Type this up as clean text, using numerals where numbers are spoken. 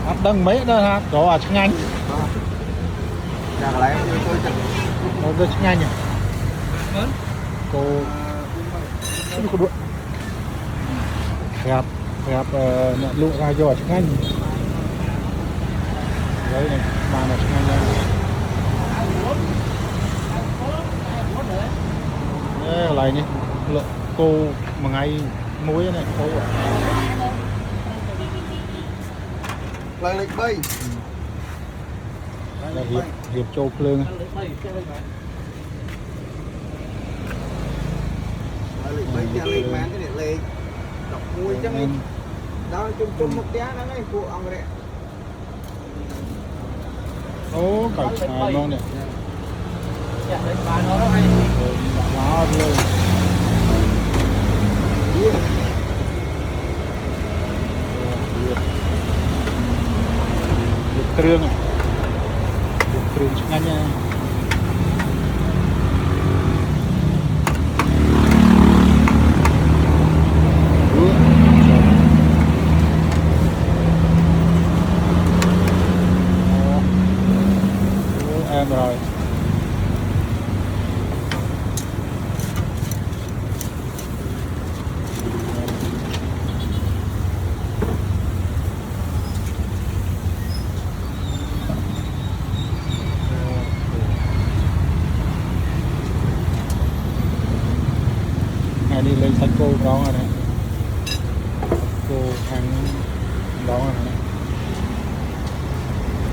Hạt đằng mấy đó hả? Đó à chắc nhanh. Nhà lấy Nó chắc nhanh nhỉ. Cô có đuổi. Gặp lụa ra cho chắc nhanh. Đấy này, mà nó chắc nhanh đây. Đây là nhỉ. Cô mà ngay muối này cô à. Lời lịch bay. Là hiệp châu lương. Lời lịch bay cho lịch mán cái này lịch. Đọc muối chắc đi. Đó chung một giá đó này của ông đấy. Ố cải xài ngon nè. Nó luôn. Đường chắc nha. Em rồi. Đi lên sách cô đó rồi này, cô hàng đó rồi này.